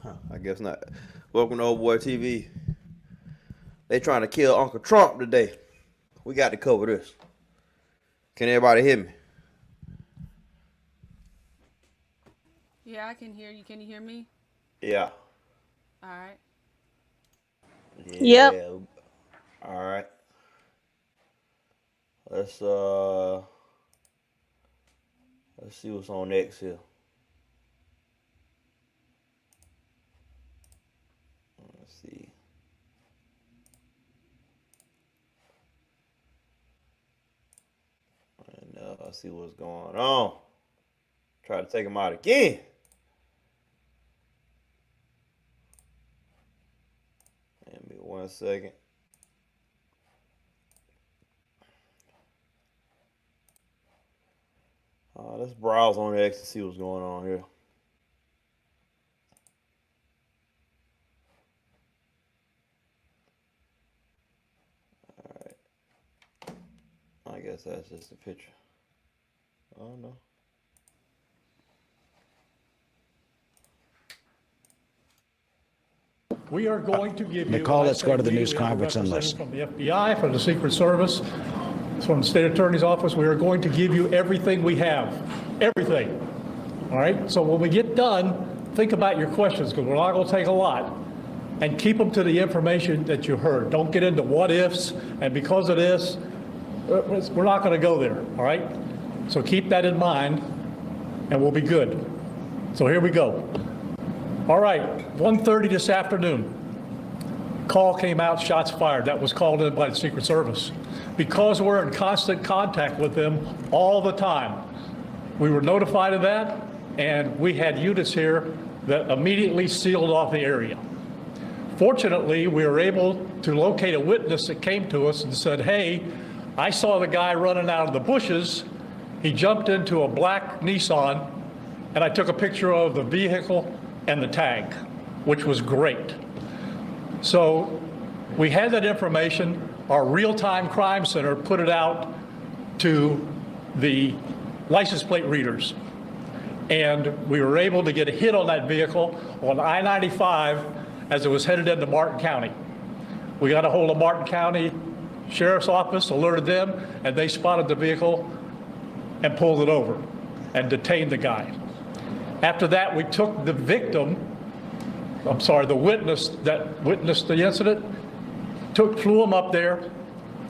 I guess not. Welcome to Old Boy TV. They trying to kill Uncle Trump today. We got to cover this. Can everybody hear me? Yeah, I can hear you. Can you hear me? Yeah. All right. Yep. Yeah. All right. Let's see what's on next here. Let's see. And see what's going on. Try to take him out again. Give me 1 second. Let's browse on X to see what's going on here. All right. I guess that's just a picture. Oh no. We are going to give you. Nicole, let's go to the news conference and listen. From the FBI, from the Secret Service, from the State Attorney's Office, we are going to give you everything we have. Everything. All right? So when we get done, think about your questions, because we're not going to take a lot. And keep them to the information that you heard. Don't get into what ifs, and because of this, we're not going to go there. All right? So keep that in mind, and we'll be good. So here we go. All right, 1:30 this afternoon, call came out, shots fired. That was called in by the Secret Service. Because we're in constant contact with them all the time, we were notified of that, and we had units here that immediately sealed off the area. Fortunately, we were able to locate a witness that came to us and said, hey, I saw the guy running out of the bushes. He jumped into a black Nissan, and I took a picture of the vehicle and the tag, which was great. So we had that information. Our real-time crime center put it out to the license plate readers. And we were able to get a hit on that vehicle on I-95 as it was headed into Martin County. We got a hold of Martin County Sheriff's Office, alerted them, and they spotted the vehicle and pulled it over and detained the guy. After that, we took the the witness that witnessed the incident, flew him up there,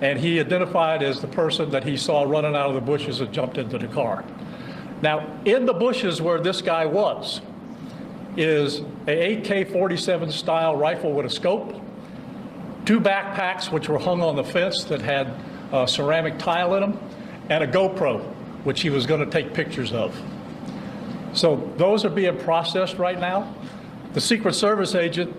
and he identified as the person that he saw running out of the bushes and jumped into the car. Now, in the bushes where this guy was is a AK-47 style rifle with a scope, 2 backpacks which were hung on the fence that had ceramic tile in them, and a GoPro, which he was going to take pictures of. So those are being processed right now. The Secret Service agent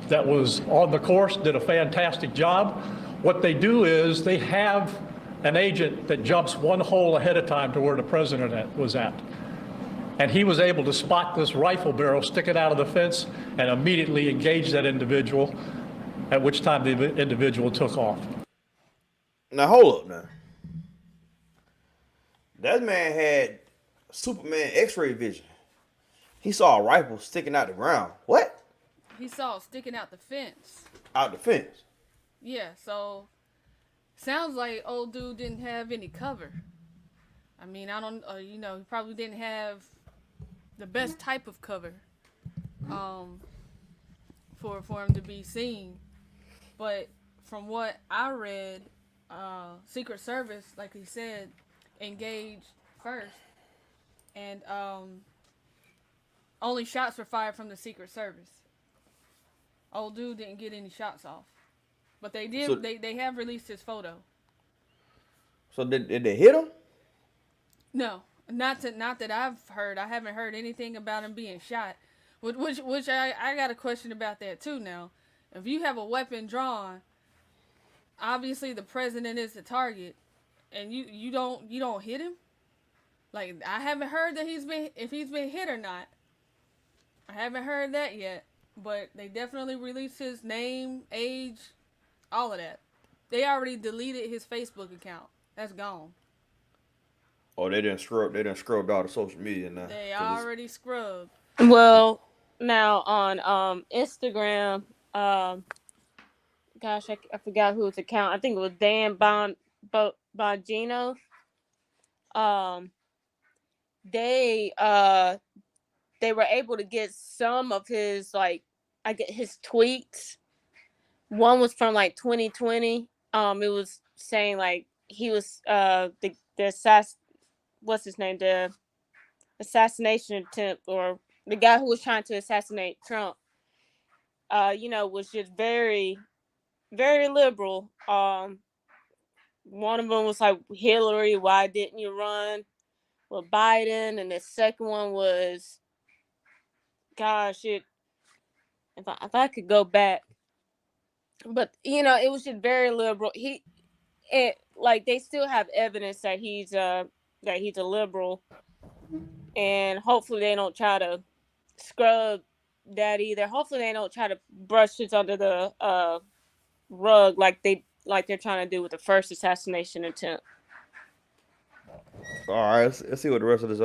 that was on the course did a fantastic job. What they do is they have an agent that jumps 1 hole ahead of time to where the president was at. And he was able to spot this rifle barrel sticking out of the fence and immediately engage that individual, at which time the individual took off. Now hold up now. That man had Superman X-ray vision. He saw a rifle sticking out the ground. What? He saw it sticking out the fence. Out the fence? Yeah, so sounds like old dude didn't have any cover. I mean, I don't, he probably didn't have the best type of cover for him to be seen. But from what I read, Secret Service, like he said, engaged first. And only shots were fired from the Secret Service. Old dude didn't get any shots off. But they did. So, they have released his photo. So did they hit him? No, not that I've heard. I haven't heard anything about him being shot. Which I got a question about that too. Now, if you have a weapon drawn, obviously the president is the target, and you don't hit him. Like, I haven't heard that if he's been hit or not. I haven't heard that yet. But they definitely released his name, age, all of that. They already deleted his Facebook account. That's gone. Oh, they didn't scrub all the social media now. They already scrubbed. Well, now on Instagram. Gosh, I forgot whose account. I think it was Dan Bongino. Um, they were able to get some of his, like, I get his tweets. One was from like 2020. It was saying like he was what's his name, the assassination attempt, or the guy who was trying to assassinate Trump. Was just very, very liberal. One of them was like, Hillary, why didn't you run with Biden? And the second one was, gosh, if I could go back, but it was just very liberal. Like, they still have evidence that he's a liberal, and hopefully they don't try to scrub that either. Hopefully they don't try to brush this under the rug like they're trying to do with the first assassination attempt. All right, let's see what the rest of this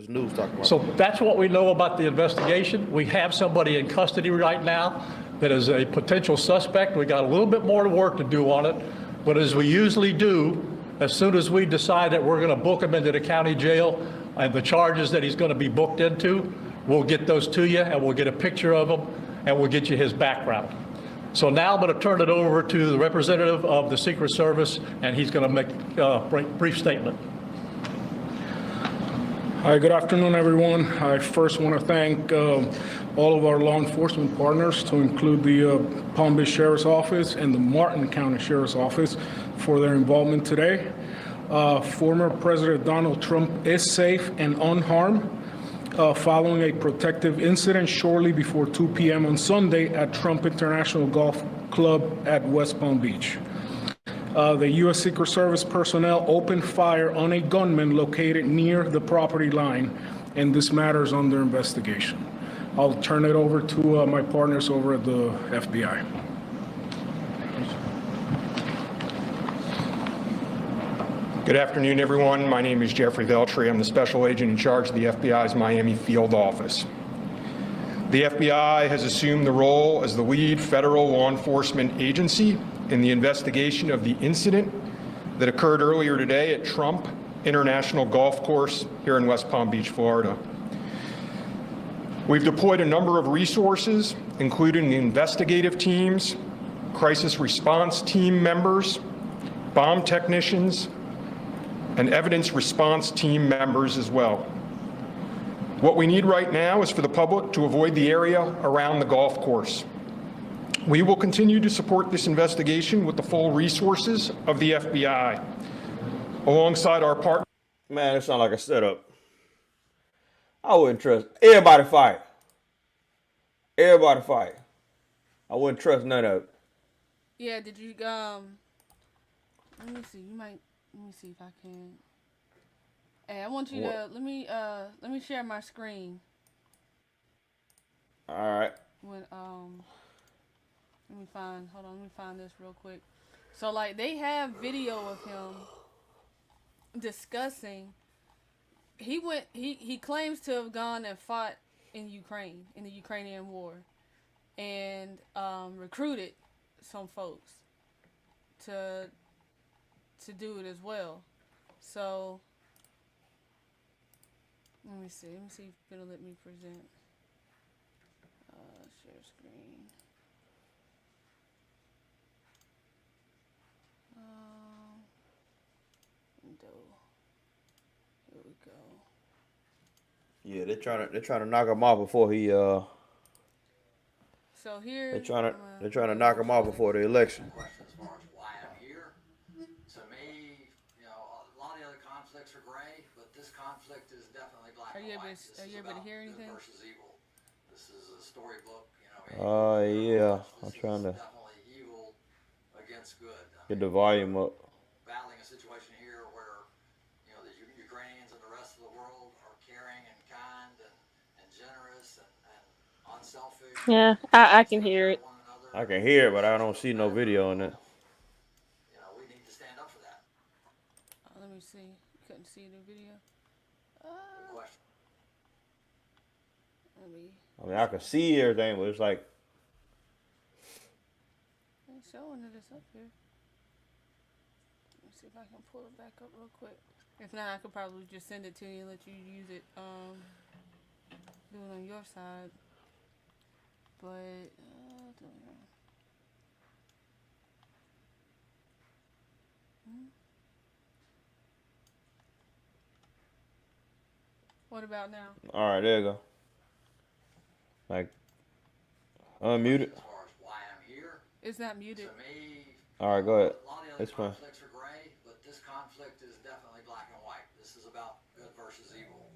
news talking about. So that's what we know about the investigation. We have somebody in custody right now that is a potential suspect. We got a little bit more work to do on it, but as we usually do, as soon as we decide that we're going to book him into the county jail and the charges that he's going to be booked into, we'll get those to you and we'll get a picture of him and we'll get you his background. So now I'm going to turn it over to the representative of the Secret Service, and he's going to make a brief statement. Hi, good afternoon, everyone. I first want to thank all of our law enforcement partners, to include the Palm Beach Sheriff's Office and the Martin County Sheriff's Office, for their involvement today. Former President Donald Trump is safe and unharmed following a protective incident shortly before 2 p.m. on Sunday at Trump International Golf Club at West Palm Beach. The U.S. Secret Service personnel opened fire on a gunman located near the property line, and this matter is under investigation. I'll turn it over to my partners over at the FBI. Good afternoon, everyone. My name is Jeffrey Veltri. I'm the special agent in charge of the FBI's Miami field office. The FBI has assumed the role as the lead federal law enforcement agency in the investigation of the incident that occurred earlier today at Trump International Golf Course here in West Palm Beach, Florida. We've deployed a number of resources, including the investigative teams, crisis response team members, bomb technicians, and evidence response team members as well. What we need right now is for the public to avoid the area around the golf course. We will continue to support this investigation with the full resources of the FBI, alongside our partners. Man, it sounds like a setup. I wouldn't trust everybody. Fight. Everybody fight. I wouldn't trust none of it. Yeah, did you let me see. Let me see if I can. Hey, I want you to let me share my screen. All right. When let me find this real quick. So, like, they have video of him discussing. He claims to have gone and fought in Ukraine, in the Ukrainian war, and recruited some folks to do it as well. So let me see if it'll let me present. Share screen. Window. Here we go. Yeah, they're trying to knock him off before he So here they're trying to knock him off before the election. As far as why I'm here, to me, a lot of the other conflicts are gray, but this conflict is definitely black and white. Are you able to hear anything? Good versus evil. This is a storybook, Yeah, I'm trying to definitely evil against good. get the volume up. Battling a situation here where the Ukrainians and the rest of the world are caring and kind and generous and unselfish. Yeah, I can hear it. I can hear it, but I don't see no video in it. We need to stand up for that. Let me see. Couldn't see the video. Good question. Let me. I mean, I can see everything, but it's like, Ain't showing that it's up here. Let me see if I can pull it back up real quick. If not, I could probably just send it to you and let you use it. Do it on your side. But what about now? all right, there you go. Like, unmuted. As far as why I'm here, It's not muted. to me, All right, go ahead. a lot of the It's other fine. conflicts are gray, but this conflict is definitely black and white. This is about good versus evil.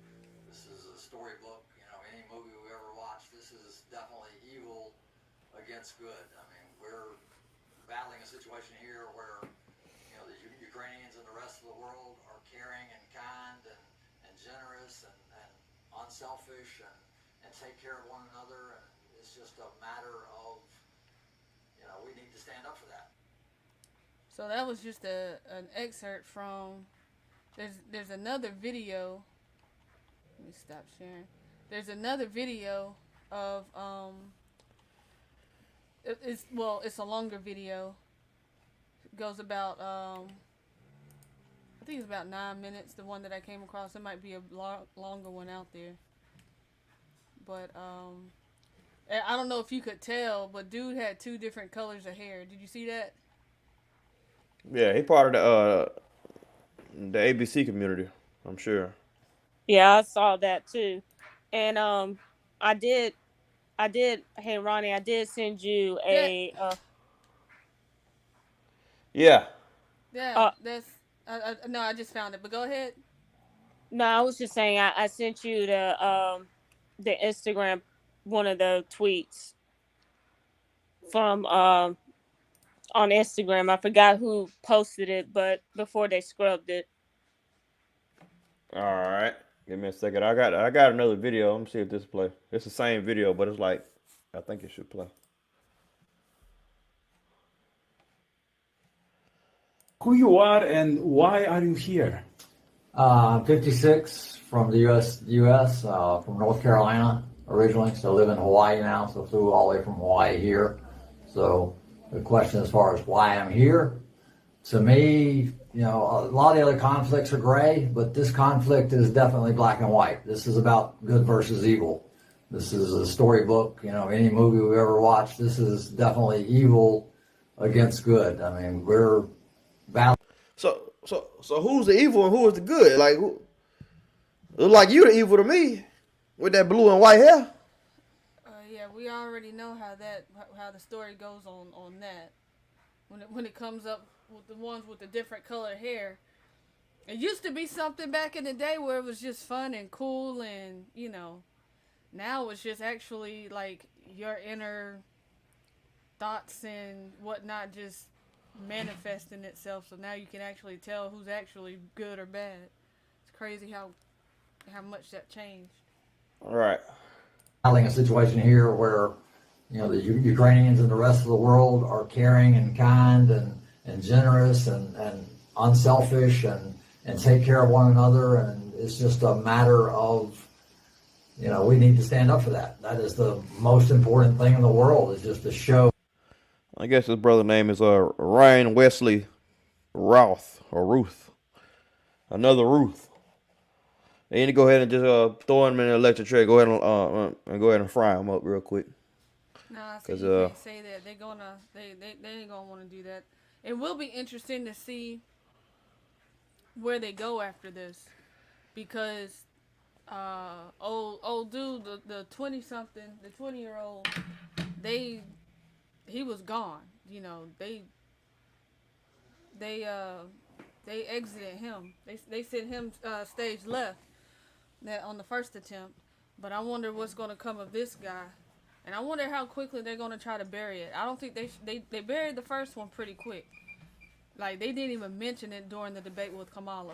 This is a storybook. You know, any movie we ever watched, this is definitely evil against good. I mean, we're battling a situation here where, you know, the Ukrainians and the rest of the world are caring and kind and generous and unselfish and take care of one another. And it's just a matter of, you know, we need to stand up for that. So that was just an excerpt from. There's another video. Let me stop sharing. There's another video of it's a longer video. It goes about I think it's about 9 minutes. The one that I came across. It might be a longer one out there. But I don't know if you could tell, but dude had 2 different colors of hair. Did you see that? Yeah, he part of the ABC community, I'm sure. Yeah, I saw that too. And I did hey Ronnie, I did send you a Yeah. Yeah, that's. No, I just found it. But go ahead. no, I was just saying I sent you the Instagram, one of the tweets from on Instagram. I forgot who posted it, but before they scrubbed it. All right. Give me a second. I got another video. Let me see if this play. It's the same video, but it's like, I think it should play. Who you are and why are you here? 56 from the U.S. From North Carolina originally, so I live in Hawaii now, so flew all the way from Hawaii here. So the question as far as why I'm here, to me, you know, a lot of the other conflicts are gray, but this conflict is definitely black and white. This is about good versus evil. This is a storybook, you know, any movie we ever watched, this is definitely evil against good. I mean, we're battling. So who's the evil and who is the good? Like, who? Look like you the evil to me, with that blue and white hair. Yeah, we already know how the story goes on that. When it comes up with the ones with the different colored hair, it used to be something back in the day where it was just fun and cool, and you know, now it's just actually like your inner thoughts and whatnot just manifesting itself. So now you can actually tell who's actually good or bad. It's crazy how much that changed. All right. Having a situation here where, you know, the Ukrainians and the rest of the world are caring and kind and generous and unselfish and take care of one another, and it's just a matter of, you know, we need to stand up for that. That is the most important thing in the world, is just to show. I guess his brother's name is Ryan Wesley Routh or Ruth. Another Ruth. They need to go ahead and just throw him in the electric tray. Go ahead and go ahead and fry him up real quick. Nah, see, you can't say that. They ain't gonna want to do that. It will be interesting to see where they go after this, because old dude, the 20-year-old, he was gone. You know, they exited him. They sent him stage left on the first attempt. But I wonder what's going to come of this guy, and I wonder how quickly they're going to try to bury it. I don't think they buried the first one pretty quick. Like, they didn't even mention it during the debate with Kamala.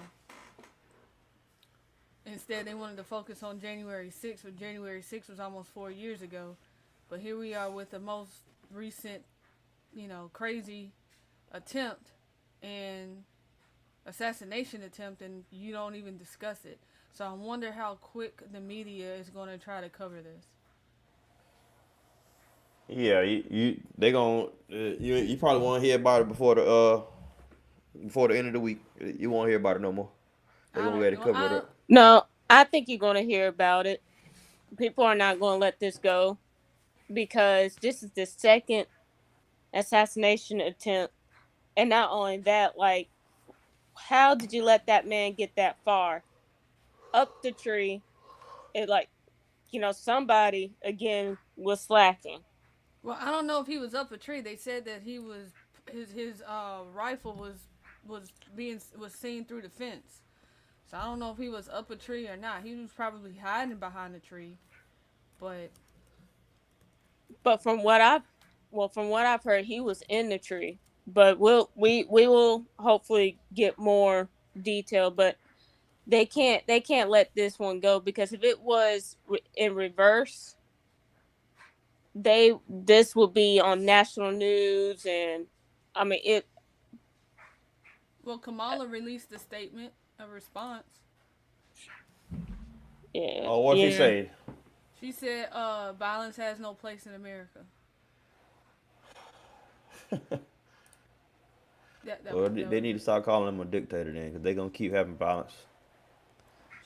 Instead, they wanted to focus on January 6th, but January 6th was almost 4 years ago. But here we are with the most recent, you know, crazy attempt and assassination attempt, and you don't even discuss it. So I wonder how quick the media is going to try to cover this. Yeah, they gon' you probably won't hear about it before the end of the week. You won't hear about it no more. They I gonna don't. let it Well, cover I it don't. up. No, I think you're going to hear about it. People are not going to let this go because this is the second assassination attempt. And not only that, like, how did you let that man get that far? Up the tree. It, like, somebody, again, was slacking. Well, I don't know if he was up a tree. They said that he was his rifle was seen through the fence. So I don't know if he was up a tree or not. He was probably hiding behind a tree. But But from what I've heard, he was in the tree. But we will hopefully get more detail. But they can't let this one go because if it was in reverse, this will be on national news and I mean it. well, Kamala released a statement, a response. Yeah, Oh, what she yeah. say? She said, "Violence has no place in America." Well, That they was need to it. start calling him a dictator then, because they gonna keep having violence.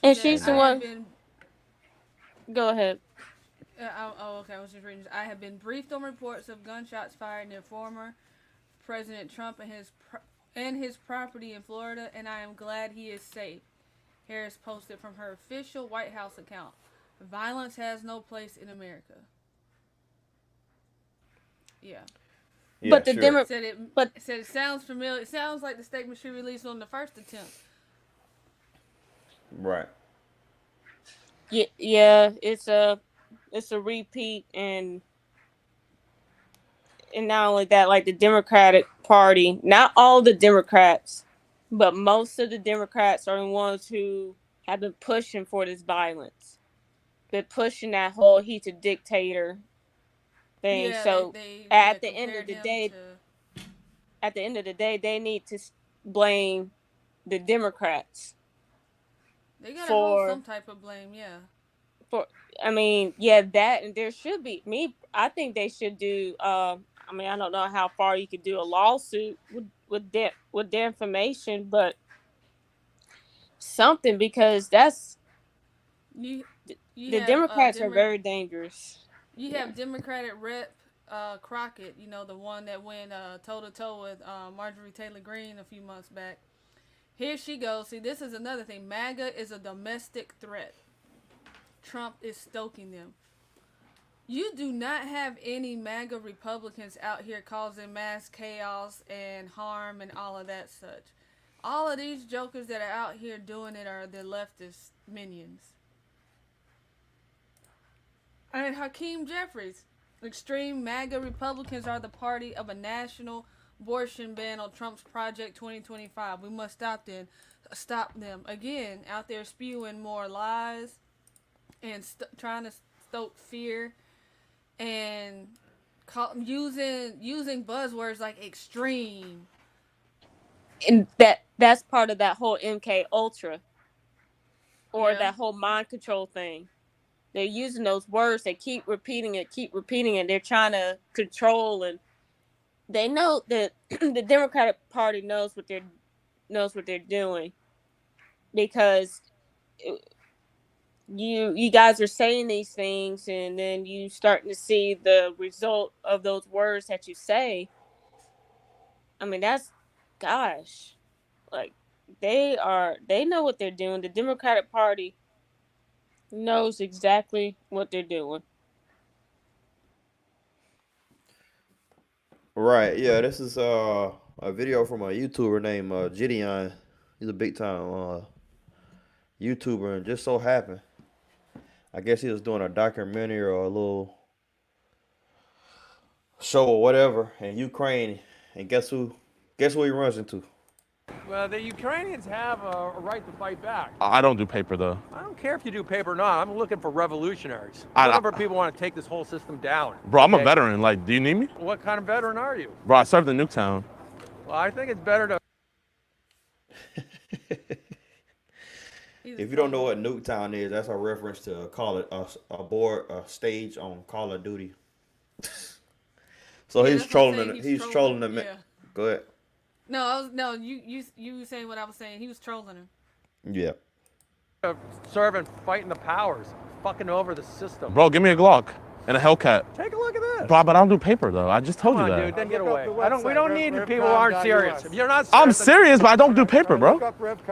She And said, she's And the "I have one. been." Go ahead. Oh, okay. I was just reading this. I have been briefed on reports of gunshots fired near former President Trump and his property in Florida, and I am glad he is safe. Harris posted from her official White House account. Violence has no place in America. Yeah. yeah, But the sure. Demo- Said it but said it sounds familiar. It sounds like the statement she released on the first attempt. Right. yeah, it's a repeat and not only that, like the Democratic Party, not all the Democrats, but most of the Democrats are the ones who have been pushing for this violence, been pushing that whole he's a dictator thing. Yeah, So they at the end of compared the him day, to. they need to blame the Democrats They gotta hold for some type of blame. Yeah. for. I mean, yeah, that and there should be me. I think they should do. I mean, I don't know how far you could do a lawsuit with defamation, but something because You you the have Democrats are very dangerous. you Yeah. have Democratic Rep Crockett. You know, the one that went toe to toe with Marjorie Taylor Greene a few months back. Here she goes. See, this is another thing. MAGA is a domestic threat. Trump is stoking them. You do not have any MAGA Republicans out here causing mass chaos and harm and all of that such. All of these jokers that are out here doing it are the leftist minions. And Hakeem Jeffries. Extreme MAGA Republicans are the party of a national abortion ban on Trump's Project 2025. We must stop them. Again, out there spewing more lies and trying to stoke fear and using buzzwords like extreme. And that's part of that whole MK Ultra or Yeah. that whole mind control thing. They're using those words. They keep repeating it, keep repeating it. They're trying to control, and they know that the Democratic Party knows what they're doing because you guys are saying these things, and then you starting to see the result of those words that you say. I mean, that's gosh, like they know what they're doing. The Democratic Party knows exactly what they're doing. Right. Yeah. This is a video from a YouTuber named Gideon. He's a big time YouTuber, and just so happened, I guess he was doing a documentary or a little show or whatever in Ukraine, and guess who? Guess what he runs into? Well, the Ukrainians have a right to fight back. I don't do paper though. I don't care if you do paper or not. I'm looking for revolutionaries. I- I'm looking for people who want to take this whole system down. Bro, I'm a Okay? veteran. Like, do you need me? What kind of veteran are you? Bro, I served in Nuketown. Well, I think it's better to. If you don't know what Nuketown is, that's a reference to Call it a stage on Call of Duty. So Yeah, he's that's what I'm trolling. saying, He's trolling the man. Yeah. Go ahead. No, you were saying what I was saying. He was trolling him. Yeah. Serving, fighting the powers, fucking over the system. Bro, give me a Glock and a Hellcat. Take a look at this. Bro, but I don't do paper though. I just told Come you on, that. dude, then get away. We don't need people who aren't serious. If you're not I'm serious, serious, but I don't do paper, bro.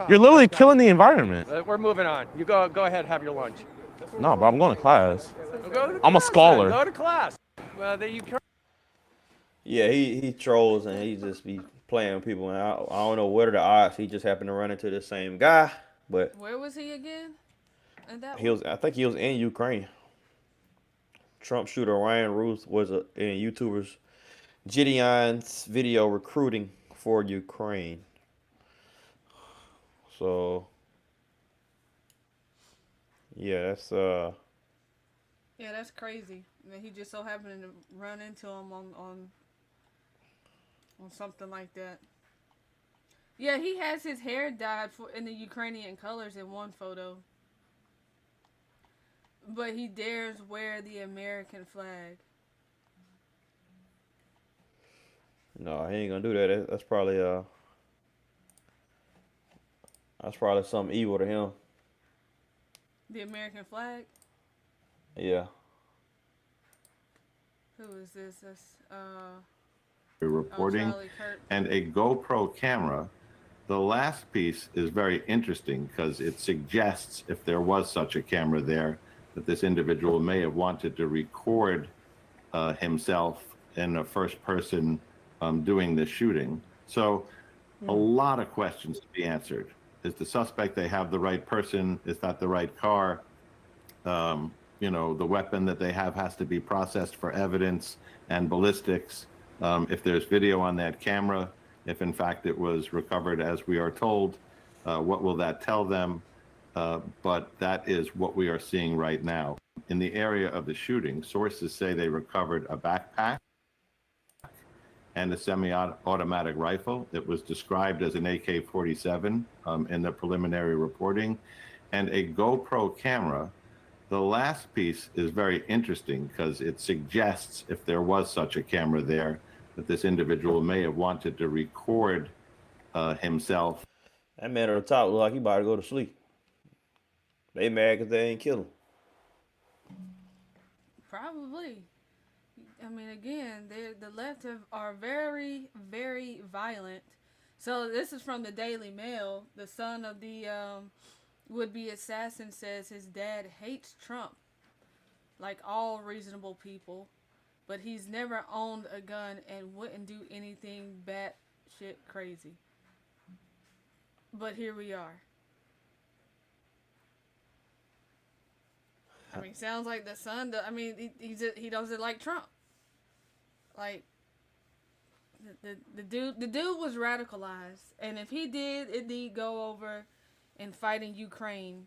You're literally killing the environment. we're moving on. You go ahead, have your lunch. No, bro, I'm going to class. Go to I'm a class, scholar. then. Go to class. Well, you Yeah, he trolls and he just be playing with people. And I don't know what are the odds. He just happened to run into the same guy, but Where was he again? I think he was in Ukraine. Trump shooter Ryan Ruth was in YouTuber's Gideon's video recruiting for Ukraine. So yeah, that's crazy. I mean, he just so happened to run into him on something like that. Yeah, he has his hair dyed in the Ukrainian colors in one photo. But he dares wear the American flag. no, he ain't gonna do that. That's probably something evil to him. The American flag? Yeah. Who is this? That's reporting Charlie Kirk. and a GoPro camera. The last piece is very interesting because it suggests, if there was such a camera there, that this individual may have wanted to record himself in a first person doing the shooting. So a lot of questions to be answered. Is the suspect, they have the right person? Is that the right car? The weapon that they have has to be processed for evidence and ballistics. If there's video on that camera, if in fact it was recovered as we are told, what will that tell them? But that is what we are seeing right now. In the area of the shooting, sources say they recovered a backpack and a semi-automatic rifle. It was described as an AK-47 in the preliminary reporting, and a GoPro camera. The last piece is very interesting because it suggests, if there was such a camera there, that this individual may have wanted to record himself. That man at the top look like he about to go to sleep. They mad because they ain't kill him. Probably. I mean, again, the left are very, very violent. So this is from the Daily Mail. The son of the would-be assassin says his dad hates Trump, like all reasonable people, but he's never owned a gun and wouldn't do anything batshit crazy. But here we are. I mean, sounds like the son. He doesn't like Trump. Like the dude was radicalized, and if he did, it did go over in fighting Ukraine.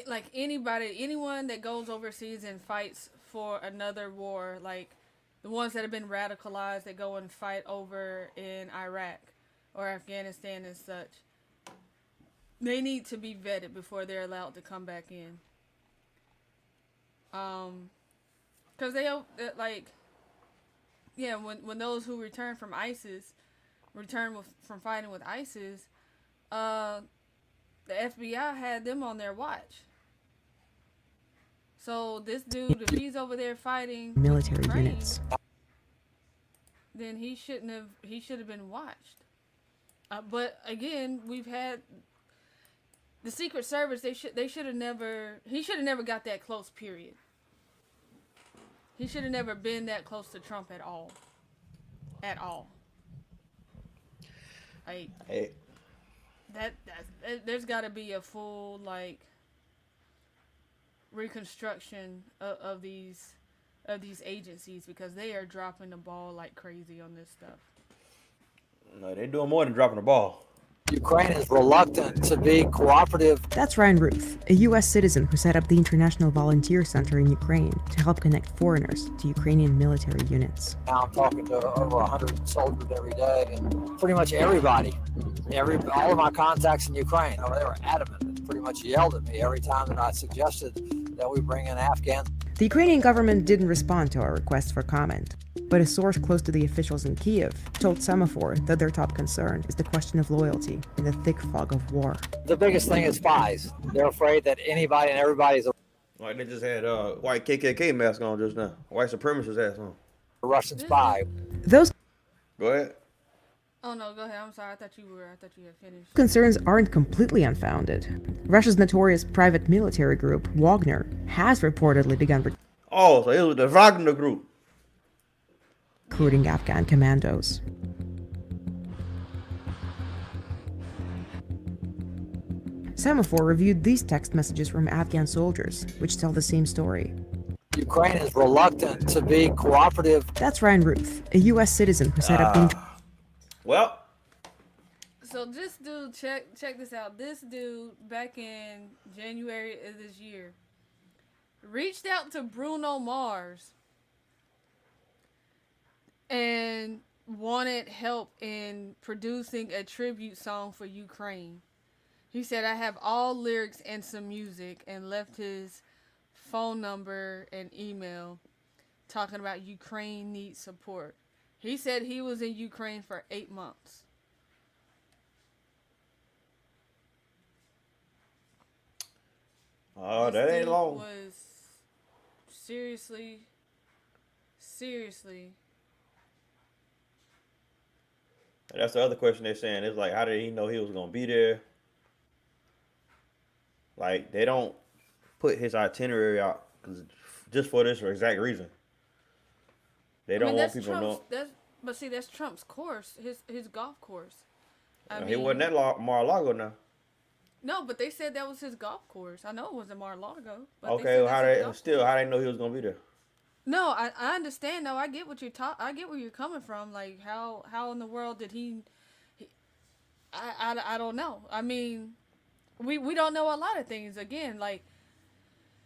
Like anyone that goes overseas and fights for another war, like the ones that have been radicalized that go and fight over in Iraq or Afghanistan and such, they need to be vetted before they're allowed to come back in. Because when those who return from ISIS from fighting with ISIS, the FBI had them on their watch. So this dude, if he's over there fighting military Ukraine, units, then he should have been watched. But again, we've had the Secret Service. He should have never got that close. Period. He should have never been that close to Trump at all. At all. Like, Hey. there's got to be a full reconstruction of these agencies, because they are dropping the ball like crazy on this stuff. No, they're doing more than dropping the ball. Ukraine is reluctant to be cooperative. That's Ryan Ruth, a U.S. citizen who set up the International Volunteer Center in Ukraine to help connect foreigners to Ukrainian military units. Now I'm talking to over 100 soldiers every day, and pretty much everybody, all of my contacts in Ukraine, they were adamant and pretty much yelled at me every time that I suggested that we bring in Afghans. The Ukrainian government didn't respond to our request for comment. But a source close to the officials in Kiev told Semaphore that their top concern is the question of loyalty in the thick fog of war. The biggest thing is spies. They're afraid that anybody and everybody's a Like they just had white KKK mask on just now. White supremacist ass on. Russian spy. Those Go ahead. Oh no, go ahead. I'm sorry. I thought you had finished. concerns aren't completely unfounded. Russia's notorious private military group, Wagner, has reportedly begun Oh, so it was the Wagner group. recruiting Afghan commandos. Semaphore reviewed these text messages from Afghan soldiers, which tell the same story. Ukraine is reluctant to be cooperative. That's Ryan Ruth, a U.S. citizen who set up the... Well, So this dude, check this out. This dude, back in January of this year, reached out to Bruno Mars and wanted help in producing a tribute song for Ukraine. He said, I have all lyrics and some music, and left his phone number and email talking about Ukraine needs support. He said he was in Ukraine for 8 months. Oh, This that ain't dude long. Was seriously. That's the other question they're saying. It's like, how did he know he was gonna be there? Like, they don't put his itinerary out just for this exact reason. They don't want people to know. But see, that's Trump's course, his golf course. He wasn't at Mar-a-Lago now. No, but they said that was his golf course. I know it wasn't Mar-a-Lago. But Okay, well, how they know he was gonna be there? No, I understand. though. I get what I get where you're coming from. Like how in the world did he I don't know. I mean, we don't know a lot of things. Again, like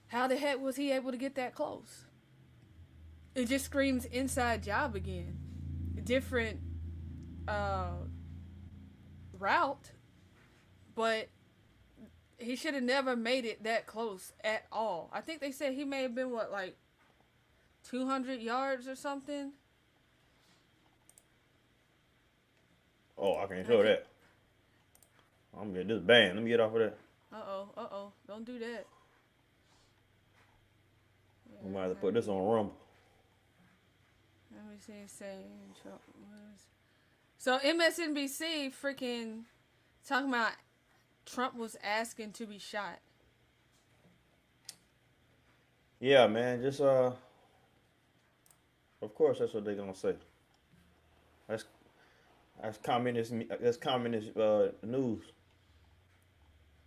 how the heck was he able to get that close? It just screams inside job again. Different route, but he should have never made it that close at all. I think they said he may have been like 200 yards or something. Oh, I can't show that. I'm getting this banned. Let me get off of that. Uh-oh. Don't do that. We might have to put this on Rumble. Let me see. Saying Trump was. So MSNBC freaking talking about Trump was asking to be shot. Yeah, man. Just of course that's what they're gonna say. That's communist. That's communist news.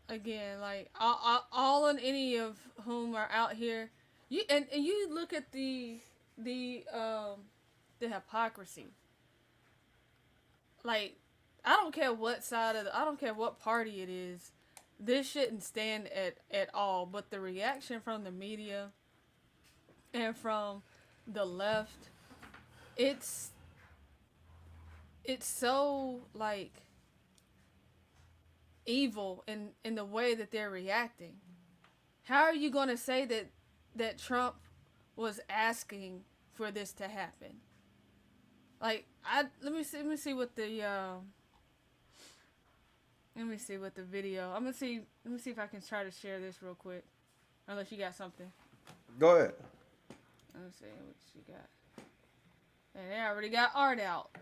Again, like all and any of whom are out here, you look at the hypocrisy. Like, I don't care what side of I don't care what party it is, this shouldn't stand at all. But the reaction from the media and from the left, it's so like evil in the way that they're reacting. How are you going to say that Trump was asking for this to happen? Like, let me see what the video. Let me see if I can try to share this real quick. Unless you got something. Go ahead. Let me see what you got. And they already got art out.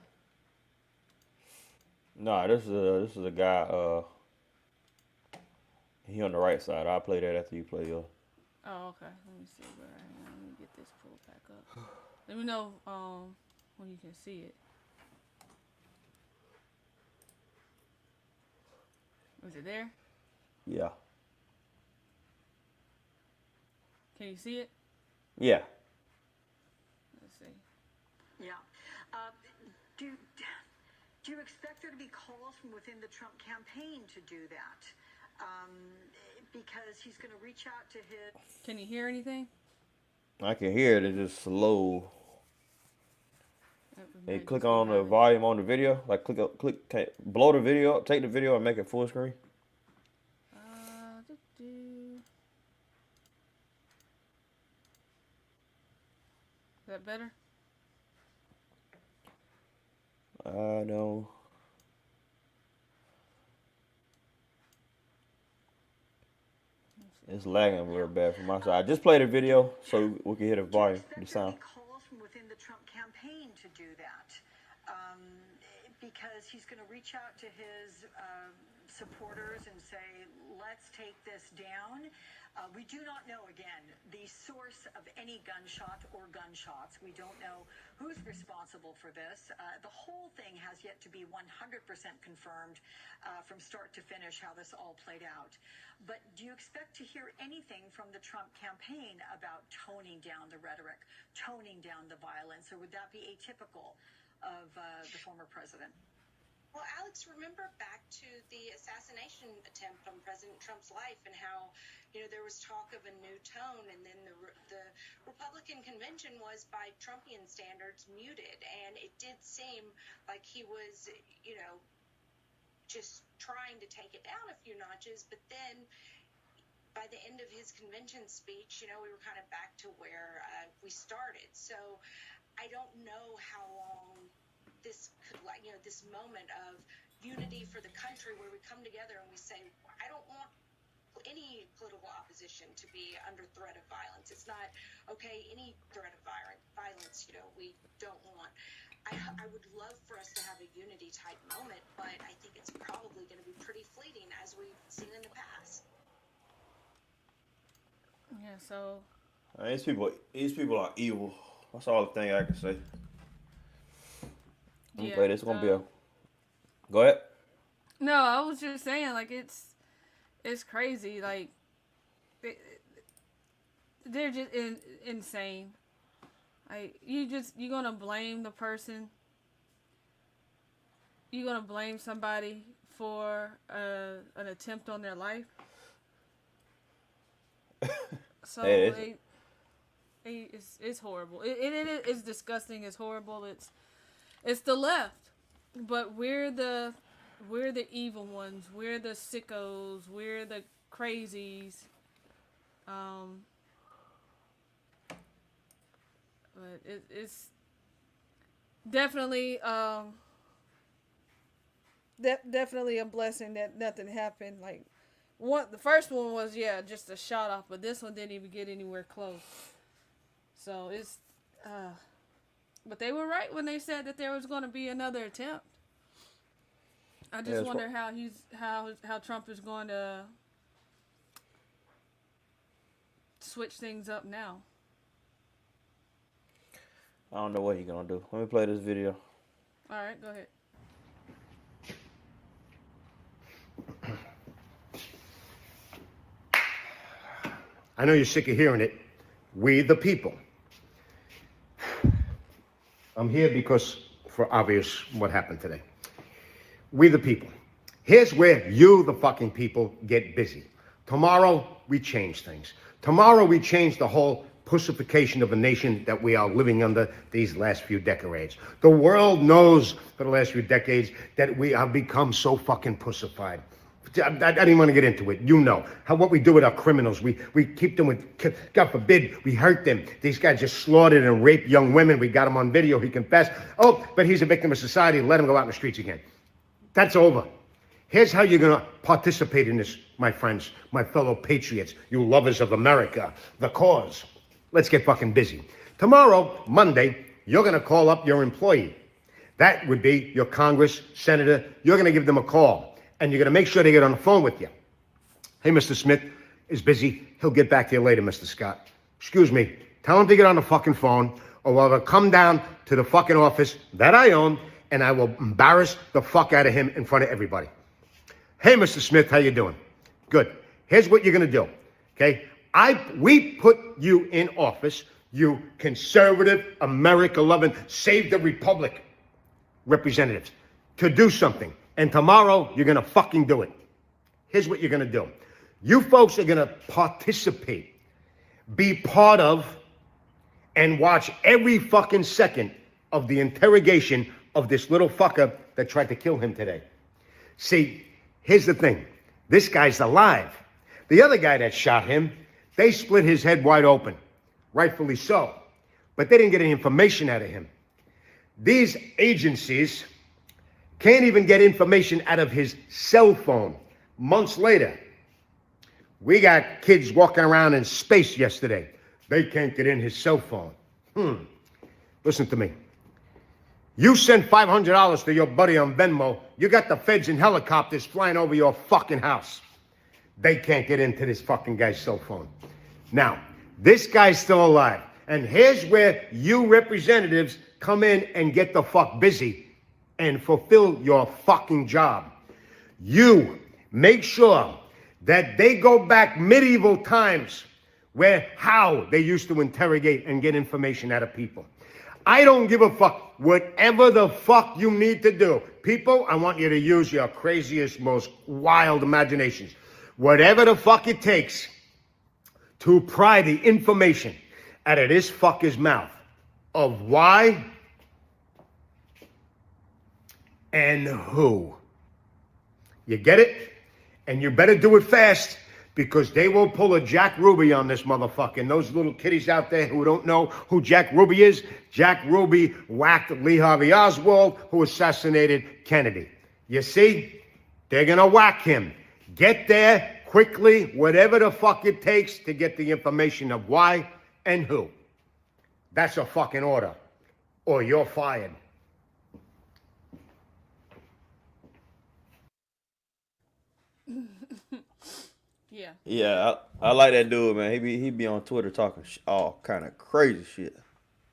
Nah, this is a guy. He on the right side. I'll play that after you play yours. Oh, okay. Let me see where I am. Let me get this pulled back up. Let me know when you can see it. Is it there? Yeah. Can you see it? Yeah. Let's see. Yeah. Do you expect there to be calls from within the Trump campaign to do that? Because he's going to reach out to his... Can you hear anything? I can hear it. It's just slow. Hey, click on the volume on the video. Like blow the video up, take the video and make it full screen. Is that better? I know. It's lagging a little bad from my side. I just played a video so we can hear the volume, the sound. Calls from within the Trump campaign to do that, because he's going to reach out to his supporters and say, let's take this down. We do not know, again, the source of any gunshot or gunshots. We don't know who's responsible for this. The whole thing has yet to be 100% confirmed from start to finish how this all played out. But do you expect to hear anything from the Trump campaign about toning down the rhetoric, toning down the violence, or would that be atypical of the former president? Well, Alex, remember back to the assassination attempt on President Trump's life and how, there was talk of a new tone, and then the Republican convention was, by Trumpian standards, muted, and it did seem like he was, just trying to take it down a few notches, but then by the end of his convention speech, we were kind of back to where we started. So I don't know how long this could, this moment of unity for the country where we come together and we say, I don't want any political opposition to be under threat of violence. It's not, okay, any threat of violence, we don't want. I would love for us to have a unity type moment, but I think it's probably going to be pretty fleeting as we've seen in the past. Yeah, so. These people are evil. That's all the thing I can say. I'm gonna play this. It's gonna be a. Go ahead. No, I was just saying, like, it's crazy. Like, they're just insane. Like, you're gonna blame the person. You're gonna blame somebody for an attempt on their life. So it's horrible. It's disgusting. It's horrible. It's the left, but we're the evil ones. We're the sickos. We're the crazies. But it's definitely definitely a blessing that nothing happened. Like the first one was just a shot off, but this one didn't even get anywhere close. So it's but they were right when they said that there was going to be another attempt. I just wonder how Trump is going to switch things up now. I don't know what he's gonna do. Let me play this video. All right, go ahead. I know you're sick of hearing it. We the people. I'm here because, for obvious, what happened today. We the people. Here's where you, the fucking people, get busy. Tomorrow, we change things. Tomorrow, we change the whole pussification of a nation that we are living under these last few decades. The world knows for the last few decades that we have become so fucking pussified. I don't even want to get into it. You know what we do with our criminals. We keep them with, God forbid, we hurt them. These guys just slaughtered and raped young women. We got him on video. He confessed. Oh, but he's a victim of society. Let him go out in the streets again. That's over. Here's how you're going to participate in this, my friends, my fellow patriots, you lovers of America, the cause. Let's get fucking busy. Tomorrow, Monday, you're going to call up your employee. That would be your Congress, Senator. You're going to give them a call, and you're going to make sure they get on the phone with you. Hey, Mr. Smith is busy. He'll get back to you later, Mr. Scott. Excuse me. Tell him to get on the fucking phone, or I'll come down to the fucking office that I own, and I will embarrass the fuck out of him in front of everybody. Hey, Mr. Smith, how you doing? Good. Here's what you're going to do, okay? We put you in office, you conservative, America-loving, save the republic representatives, to do something. And tomorrow, you're going to fucking do it. Here's what you're going to do. You folks are going to participate, be part of, and watch every fucking second of the interrogation of this little fucker that tried to kill him today. See, here's the thing. This guy's alive. The other guy that shot him, they split his head wide open, rightfully so. But they didn't get any information out of him. These agencies Can't even get information out of his cell phone. Months later, we got kids walking around in space yesterday. They can't get in his cell phone. Listen to me. You send $500 to your buddy on Venmo, you got the feds in helicopters flying over your fucking house. They can't get into this fucking guy's cell phone. Now, this guy's still alive. And here's where you representatives come in and get the fuck busy and fulfill your fucking job. You make sure that they go back medieval times where how they used to interrogate and get information out of people. I don't give a fuck. Whatever the fuck you need to do. People, I want you to use your craziest, most wild imaginations. Whatever the fuck it takes to pry the information out of this fucker's mouth of why and who. You get it? And you better do it fast, because they will pull a Jack Ruby on this motherfucker. And those little kiddies out there who don't know who Jack Ruby is, Jack Ruby whacked Lee Harvey Oswald, who assassinated Kennedy. You see? They're gonna whack him. Get there quickly, whatever the fuck it takes to get the information of why and who. That's a fucking order, or you're fired. Yeah. Yeah, I like that dude, man. He be on Twitter talking all kind of crazy shit.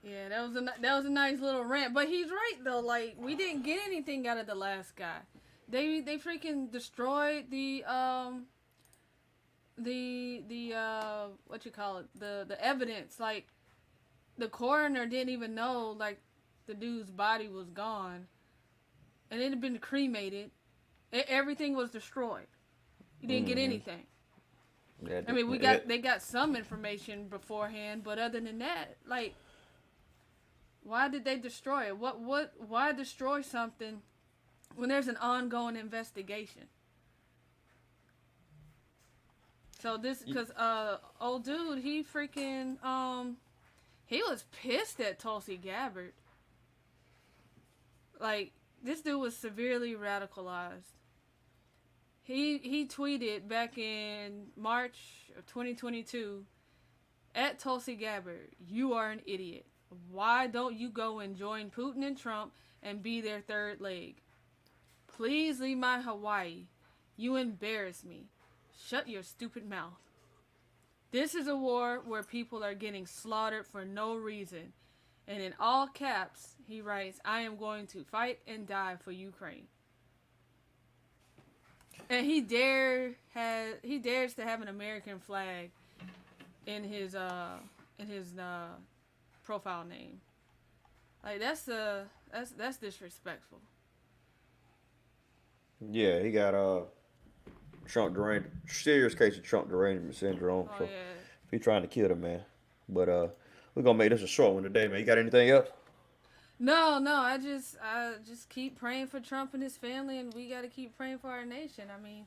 Yeah, that was a nice little rant, but he's right though. Like, we didn't get anything out of the last guy. They freaking destroyed the what you call it, the evidence. Like, the coroner didn't even know, like, the dude's body was gone, and it had been cremated. Everything was destroyed. You didn't get anything. Yeah, I mean, they got some information beforehand, but other than that, like, why did they destroy it? Why destroy something when there's an ongoing investigation? So this, because old dude, he freaking he was pissed at Tulsi Gabbard. Like, this dude was severely radicalized. He tweeted back in March of 2022, at Tulsi Gabbard, "You are an idiot. Why don't you go and join Putin and Trump and be their third leg? Please leave my Hawaii. You embarrass me. Shut your stupid mouth. This is a war where people are getting slaughtered for no reason." And in all caps, he writes, "I am going to fight and die for Ukraine." And he dares to have an American flag in his profile name. Like, that's disrespectful. Yeah, he got serious case of Trump derangement syndrome. Oh, so yeah. he trying to kill the man. But we're gonna make this a short one today, man. You got anything else? No, I just keep praying for Trump and his family, and we got to keep praying for our nation. I mean,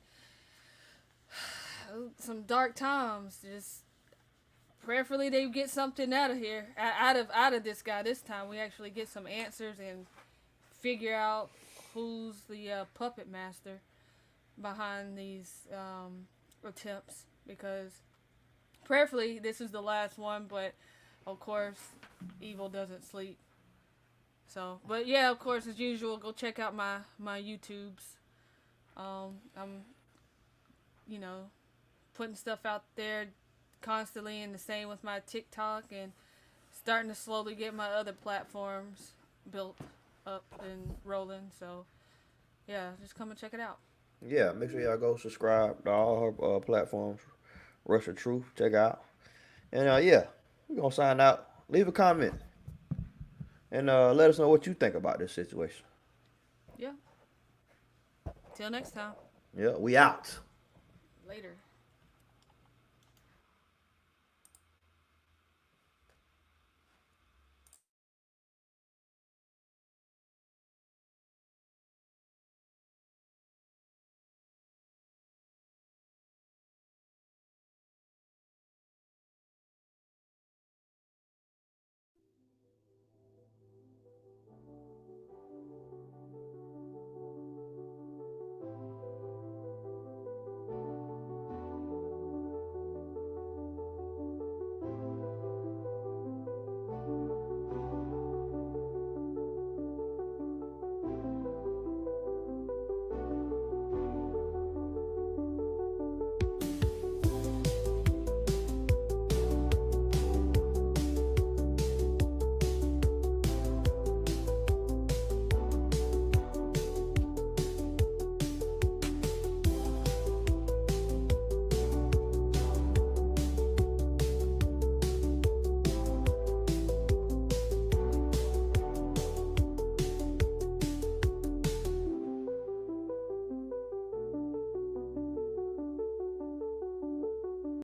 some dark times. Just prayerfully they get something out of here, out of this guy this time. We actually get some answers and figure out who's the puppet master behind these attempts. Because prayerfully this is the last one, but of course evil doesn't sleep. So, but yeah, of course, as usual, go check out my YouTubes. I'm, putting stuff out there constantly, and the same with my TikTok, and starting to slowly get my other platforms built up and rolling. So, yeah, just come and check it out. Yeah, make sure y'all go subscribe to all her platforms. Rush of Truth, check out. And yeah, we're gonna sign out. Leave a comment. And let us know what you think about this situation. Yeah. Till next time. Yeah, we out. Later.